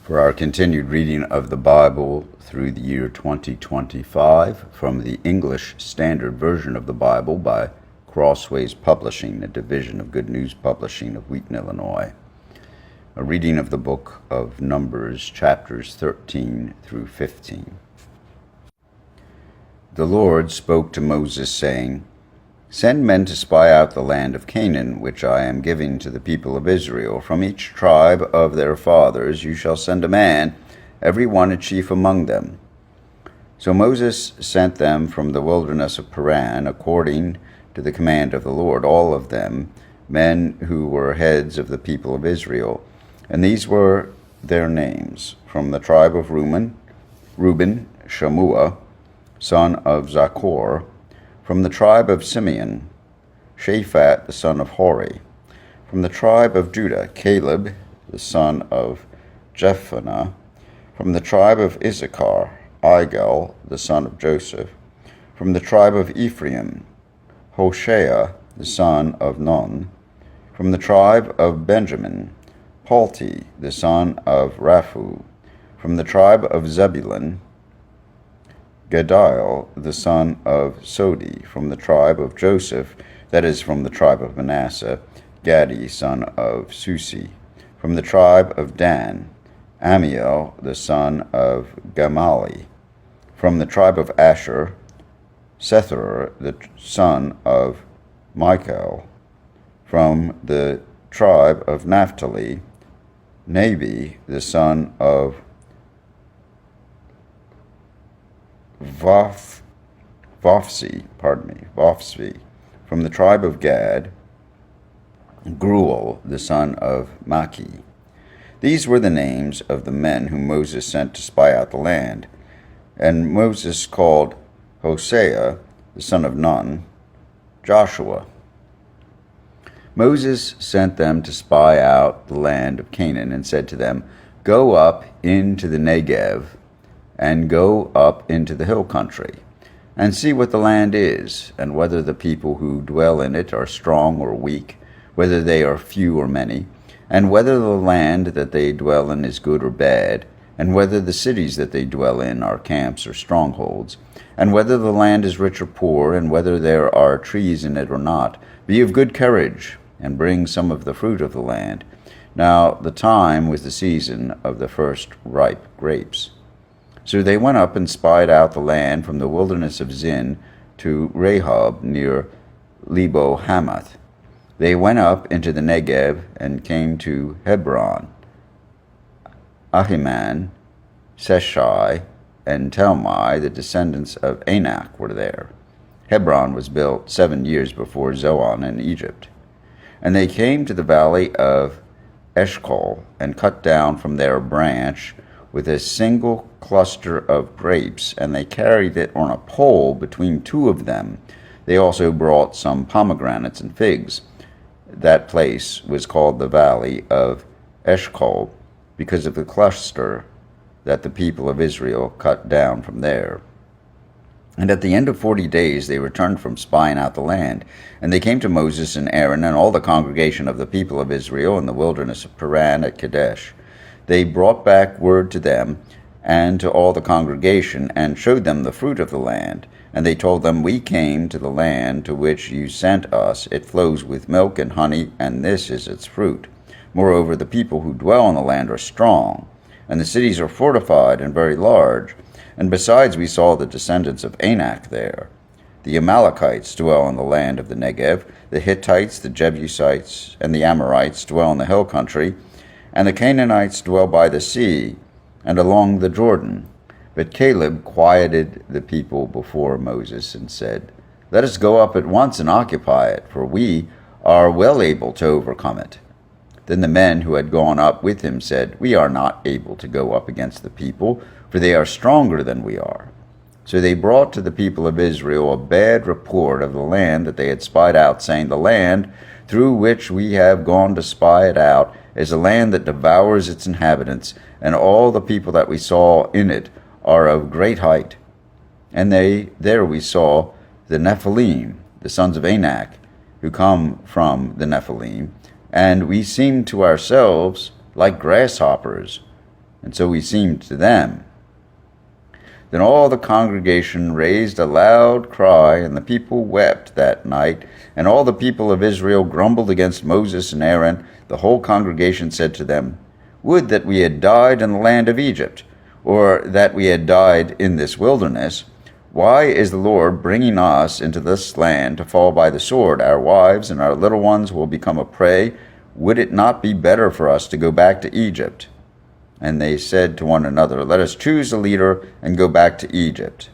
For our continued reading of the Bible through the year 2025 from the English Standard Version of the Bible by Crossways Publishing, a division of Good News Publishing of Wheaton, Illinois. A reading of the book of Numbers, chapters 13 through 15. The Lord spoke to Moses, saying, "Send men to spy out the land of Canaan, which I am giving to the people of Israel. From each tribe of their fathers you shall send a man, every one a chief among them." So Moses sent them from the wilderness of Paran, according to the command of the Lord, all of them, men who were heads of the people of Israel. And these were their names: from the tribe of Reuben, Shammua, son of Zaccur; from the tribe of Simeon, Shaphat the son of Hori; from the tribe of Judah, Caleb the son of Jephunneh; from the tribe of Issachar, Igal the son of Joseph; from the tribe of Ephraim, Hoshea the son of Nun; from the tribe of Benjamin, Palti the son of Raphu; from the tribe of Zebulun, Gadiel the son of Sodi; from the tribe of Joseph, that is, from the tribe of Manasseh, Gadi son of Susi; from the tribe of Dan, Amiel the son of Gamali; from the tribe of Asher, Sethur the son of Michael; from the tribe of Naphtali, Nabi the son of Vophsi; from the tribe of Gad, Gruel the son of Maki. These were the names of the men whom Moses sent to spy out the land. And Moses called Hosea the son of Nun, Joshua. Moses sent them to spy out the land of Canaan, and said to them, "Go up into the Negev, and go up into the hill country, and see what the land is, and whether the people who dwell in it are strong or weak, whether they are few or many, and whether the land that they dwell in is good or bad, and whether the cities that they dwell in are camps or strongholds, and whether the land is rich or poor, and whether there are trees in it or not. Be of good courage, and bring some of the fruit of the land." Now the time was the season of the first ripe grapes. So they went up and spied out the land from the wilderness of Zin to Rehob near Lebo Hamath. They went up into the Negev and came to Hebron. Ahiman, Sheshai, and Talmai, the descendants of Anak, were there. Hebron was built 7 years before Zoan in Egypt. And they came to the valley of Eshcol, and cut down from there a branch with a single cluster of grapes, and they carried it on a pole between two of them. They also brought some pomegranates and figs. That place was called the Valley of Eshcol, because of the cluster that the people of Israel cut down from there. And at the end of 40 days they returned from spying out the land. And they came to Moses and Aaron and all the congregation of the people of Israel in the wilderness of Paran at Kadesh. They brought back word to them and to all the congregation, and showed them the fruit of the land. And they told them, "We came to the land to which you sent us. It flows with milk and honey, and this is its fruit. Moreover, the people who dwell in the land are strong, and the cities are fortified and very large. And besides, we saw the descendants of Anak there. The Amalekites dwell in the land of the Negev. The Hittites, the Jebusites, and the Amorites dwell in the hill country. And the Canaanites dwell by the sea and along the Jordan." But Caleb quieted the people before Moses and said, "Let us go up at once and occupy it, for we are well able to overcome it." Then the men who had gone up with him said, "We are not able to go up against the people, for they are stronger than we are." So they brought to the people of Israel a bad report of the land that they had spied out, saying, "The land through which we have gone to spy it out is a land that devours its inhabitants, and all the people that we saw in it are of great height. And there we saw the Nephilim, the sons of Anak, who come from the Nephilim, and we seemed to ourselves like grasshoppers, and so we seemed to them. Then all the congregation raised a loud cry, and the people wept that night. And all the people of Israel grumbled against Moses and Aaron. The whole congregation said to them, Would that we had died in the land of Egypt, or that we had died in this wilderness. Why is the Lord bringing us into this land to fall by the sword? Our wives and our little ones will become a prey. Would it not be better for us to go back to Egypt? And they said to one another, Let us choose a leader and go back to Egypt.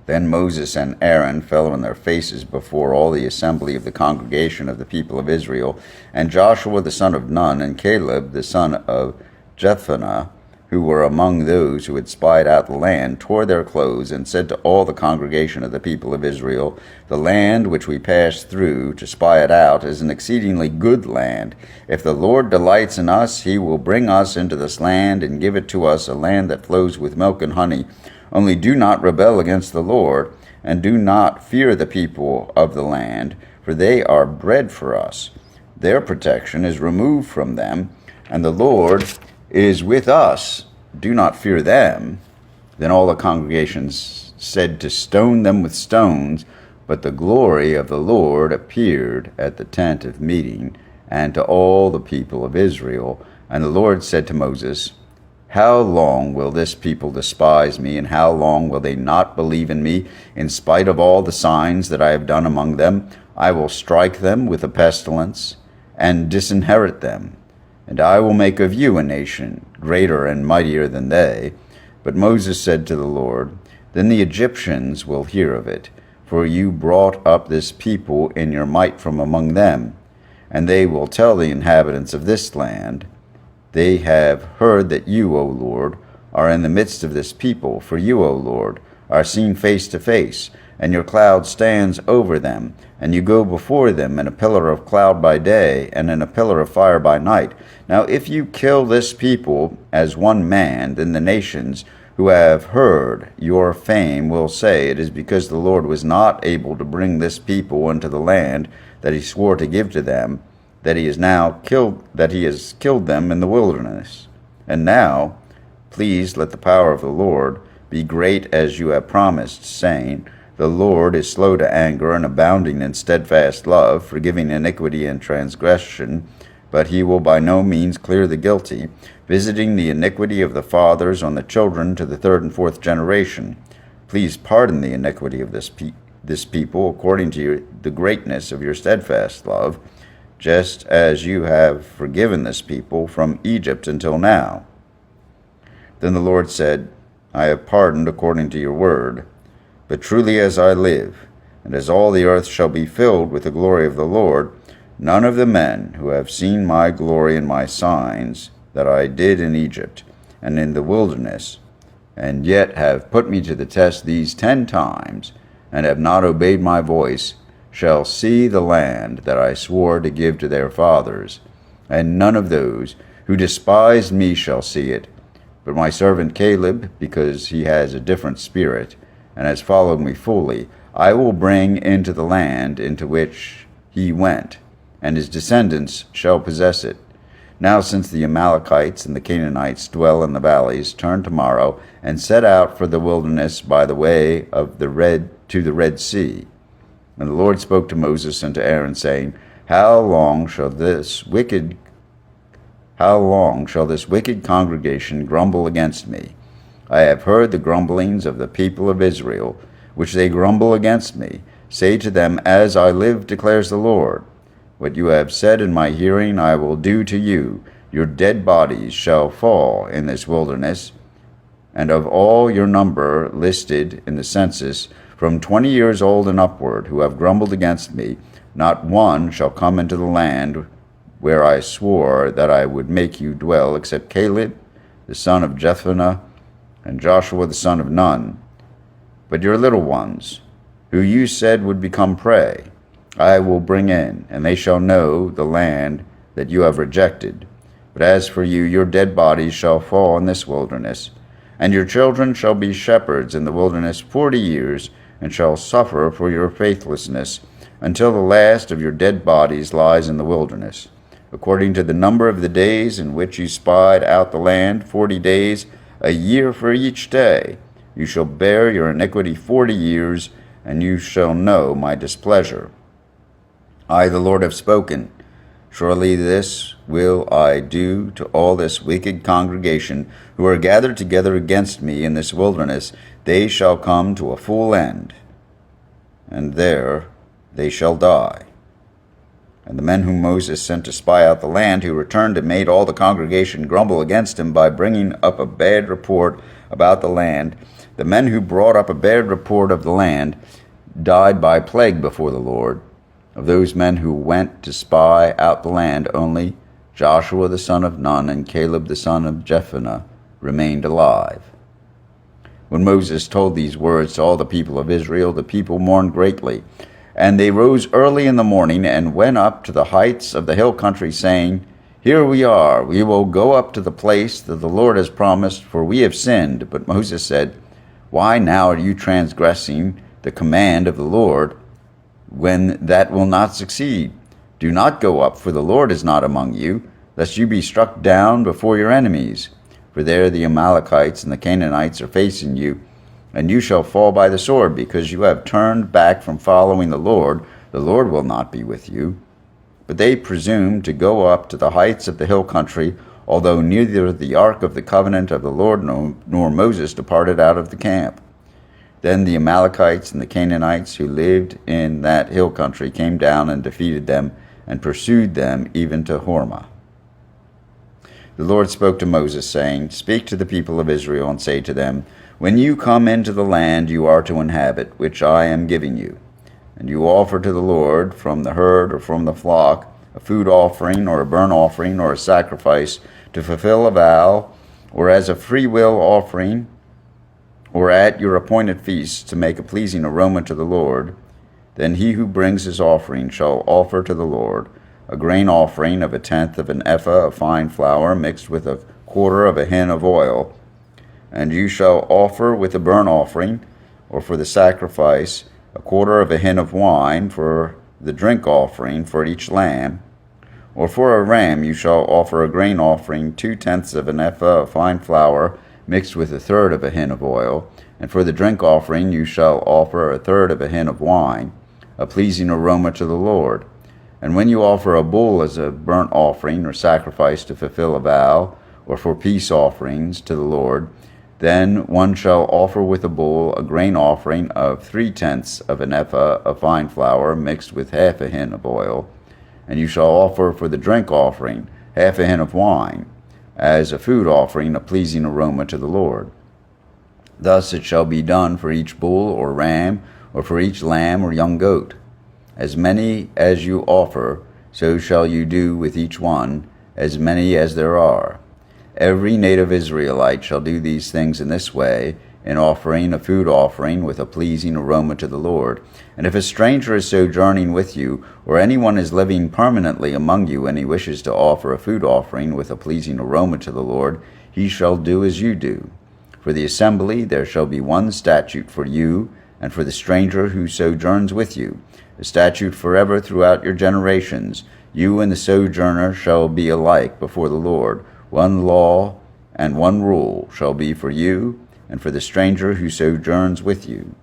Then Moses and Aaron fell on their faces before all the assembly of the congregation of the people of Israel. And Joshua the son of Nun and Caleb the son of Jephunneh, who were among those who had spied out the land, tore their clothes and said to all the congregation of the people of Israel, The land which we passed through to spy it out is an exceedingly good land. If the Lord delights in us, he will bring us into this land and give it to us, a land that flows with milk and honey. Only do not rebel against the Lord, and do not fear the people of the land, for they are bread for us. Their protection is removed from them, and the Lord is with us. Do not fear them. Then all the congregations said to stone them with stones, but the glory of the Lord appeared at the tent of meeting, and to all the people of Israel. And the Lord said to Moses, How long will this people despise me, and how long will they not believe in me, in spite of all the signs that I have done among them? I will strike them with a pestilence, and disinherit them. And I will make of you a nation greater and mightier than they. But Moses said to the Lord, Then the Egyptians will hear of it, for you brought up this people in your might from among them. And they will tell the inhabitants of this land, They have heard that you, O Lord, are in the midst of this people. For you, O Lord, are seen face to face, and your cloud stands over them, and you go before them in a pillar of cloud by day, and in a pillar of fire by night. Now if you kill this people as one man, then the nations who have heard your fame will say, It is because the Lord was not able to bring this people into the land that he swore to give to them, that he has killed them in the wilderness. And now, please let the power of the Lord be great as you have promised, saying, The Lord is slow to anger and abounding in steadfast love, forgiving iniquity and transgression, but he will by no means clear the guilty, visiting the iniquity of the fathers on the children to the third and fourth generation. Please pardon the iniquity of this people according to the greatness of your steadfast love, just as you have forgiven this people from Egypt until now. Then the Lord said, I have pardoned according to your word. But truly as I live, and as all the earth shall be filled with the glory of the Lord, none of the men who have seen my glory and my signs that I did in Egypt and in the wilderness, and yet have put me to the test these 10 times, and have not obeyed my voice, shall see the land that I swore to give to their fathers, and none of those who despised me shall see it, but my servant Caleb, because he has a different spirit, and has followed me fully, I will bring into the land into which he went, and his descendants shall possess it. Now since the Amalekites and the Canaanites dwell in the valleys, turn tomorrow, and set out for the wilderness by the way of the Red Sea. And the Lord spoke to Moses and to Aaron, saying, How long shall this wicked congregation grumble against me? I have heard the grumblings of the people of Israel, which they grumble against me. Say to them, As I live, declares the Lord, what you have said in my hearing I will do to you. Your dead bodies shall fall in this wilderness, and of all your number listed in the census, from 20 years old and upward, who have grumbled against me, not one shall come into the land where I swore that I would make you dwell, except Caleb, the son of Jephunneh, and Joshua the son of Nun. But your little ones, who you said would become prey, I will bring in, and they shall know the land that you have rejected. But as for you, your dead bodies shall fall in this wilderness, and your children shall be shepherds in the wilderness 40 years, and shall suffer for your faithlessness, until the last of your dead bodies lies in the wilderness. according to the number of the days in which you spied out the land, 40 days, a year for each day. You shall bear your iniquity 40 years, and you shall know my displeasure. I, the Lord, have spoken. Surely this will I do to all this wicked congregation who are gathered together against me in this wilderness. They shall come to a full end, and there they shall die. And the men whom Moses sent to spy out the land, who returned and made all the congregation grumble against him by bringing up a bad report about the land, the men who brought up a bad report of the land died by plague before the Lord. Of those men who went to spy out the land, only Joshua the son of Nun and Caleb the son of Jephunneh remained alive. When Moses told these words to all the people of Israel, the people mourned greatly. And they rose early in the morning and went up to the heights of the hill country, saying, Here we are, we will go up to the place that the Lord has promised, for we have sinned. But Moses said, Why now are you transgressing the command of the Lord, when that will not succeed? Do not go up, for the Lord is not among you, lest you be struck down before your enemies. For there the Amalekites and the Canaanites are facing you, and you shall fall by the sword, because you have turned back from following the Lord. The Lord will not be with you. But they presumed to go up to the heights of the hill country, although neither the ark of the covenant of the Lord nor Moses departed out of the camp. Then the Amalekites and the Canaanites who lived in that hill country came down and defeated them, and pursued them even to Hormah. The Lord spoke to Moses, saying, Speak to the people of Israel, and say to them, When you come into the land you are to inhabit, which I am giving you, and you offer to the Lord from the herd or from the flock a food offering or a burnt offering or a sacrifice to fulfill a vow, or as a freewill offering, or at your appointed feasts to make a pleasing aroma to the Lord, then he who brings his offering shall offer to the Lord a grain offering of 1/10 of an ephah of fine flour mixed with 1/4 of a hin of oil. And you shall offer with the burnt offering, or for the sacrifice, 1/4 of a hin of wine for the drink offering for each lamb. Or for a ram you shall offer a grain offering, 2/10 of an ephah of fine flour mixed with 1/3 of a hin of oil. And for the drink offering you shall offer 1/3 of a hin of wine, a pleasing aroma to the Lord. And when you offer a bull as a burnt offering or sacrifice to fulfill a vow, or for peace offerings to the Lord, then one shall offer with a bull a grain offering of 3/10 of an ephah of fine flour mixed with 1/2 a hin of oil. And you shall offer for the drink offering 1/2 a hin of wine, as a food offering, a pleasing aroma to the Lord. Thus it shall be done for each bull or ram, or for each lamb or young goat. As many as you offer, so shall you do with each one, as many as there are. Every native Israelite shall do these things in this way, in offering a food offering with a pleasing aroma to the Lord. And if a stranger is sojourning with you, or anyone is living permanently among you, and he wishes to offer a food offering with a pleasing aroma to the Lord, he shall do as you do. For the assembly there shall be one statute for you, and for the stranger who sojourns with you, a statute forever throughout your generations. You and the sojourner shall be alike before the Lord. One law and one rule shall be for you and for the stranger who sojourns with you.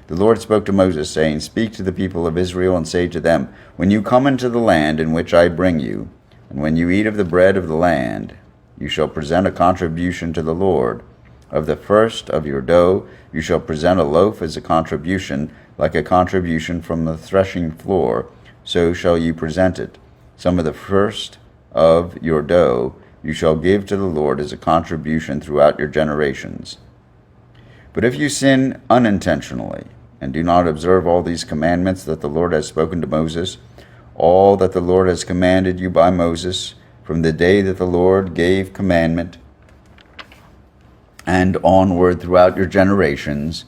The Lord spoke to Moses, saying, Speak to the people of Israel, and say to them, When you come into the land in which I bring you, and when you eat of the bread of the land, you shall present a contribution to the Lord. Of the first of your dough you shall present a loaf as a contribution, like a contribution from the threshing floor, so shall you present it. Some of the first of your dough you shall give to the Lord as a contribution throughout your generations. But if you sin unintentionally, and do not observe all these commandments that the Lord has spoken to Moses, all that the Lord has commanded you by Moses, from the day that the Lord gave commandment, and onward throughout your generations,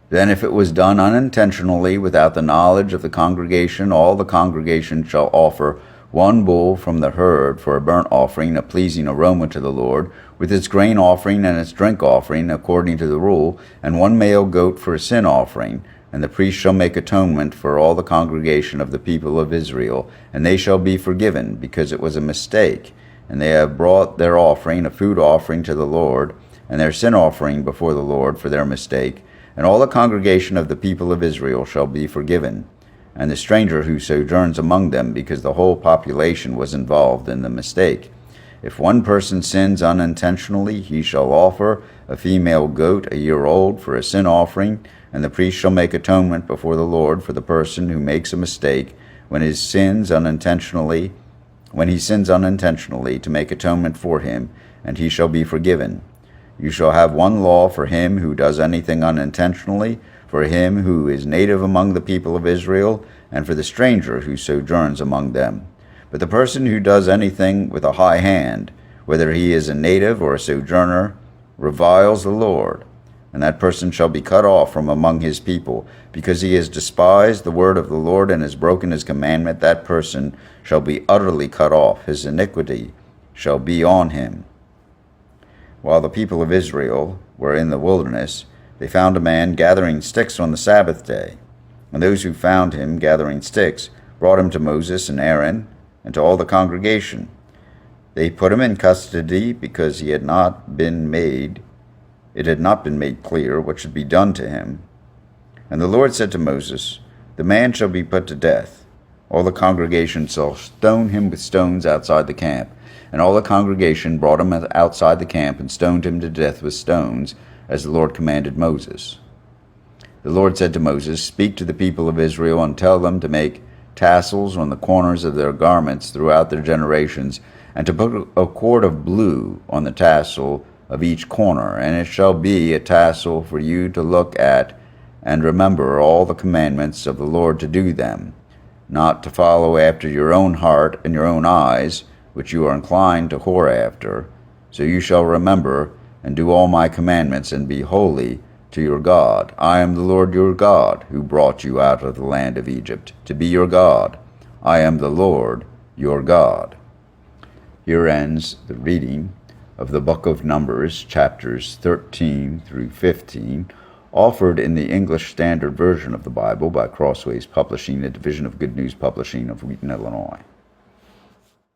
then if it was done unintentionally without the knowledge of the congregation, all the congregation shall offer one bull from the herd for a burnt offering, a pleasing aroma to the Lord, with its grain offering and its drink offering, according to the rule, and one male goat for a sin offering. And the priest shall make atonement for all the congregation of the people of Israel, and they shall be forgiven, because it was a mistake, and they have brought their offering, a food offering to the Lord, and their sin offering before the Lord for their mistake, and all the congregation of the people of Israel shall be forgiven, and the stranger who sojourns among them, because the whole population was involved in the mistake. If one person sins unintentionally, he shall offer a female goat a year old for a sin offering, and the priest shall make atonement before the Lord for the person who makes a mistake when he sins unintentionally, to make atonement for him, and he shall be forgiven. You shall have one law for him who does anything unintentionally, for him who is native among the people of Israel, and for the stranger who sojourns among them. But the person who does anything with a high hand, whether he is a native or a sojourner, reviles the Lord, and that person shall be cut off from among his people, because he has despised the word of the Lord and has broken his commandment. That person shall be utterly cut off. His iniquity shall be on him. While the people of Israel were in the wilderness, they found a man gathering sticks on the Sabbath day. And those who found him gathering sticks brought him to Moses and Aaron and to all the congregation. They put him in custody because it had not been made clear what should be done to him. And the Lord said to Moses, "The man shall be put to death. All the congregation shall stone him with stones outside the camp." And all the congregation brought him outside the camp and stoned him to death with stones, as the Lord commanded Moses. The Lord said to Moses, "Speak to the people of Israel and tell them to make tassels on the corners of their garments throughout their generations, and to put a cord of blue on the tassel of each corner. And it shall be a tassel for you to look at and remember all the commandments of the Lord to do them, not to follow after your own heart and your own eyes, which you are inclined to whore after. So you shall remember and do all my commandments, and be holy to your God. I am the Lord your God, who brought you out of the land of Egypt, to be your God. I am the Lord your God." Here ends the reading of the book of Numbers, chapters 13 through 15, offered in the English Standard Version of the Bible by Crossways Publishing, a division of Good News Publishing of Wheaton, Illinois.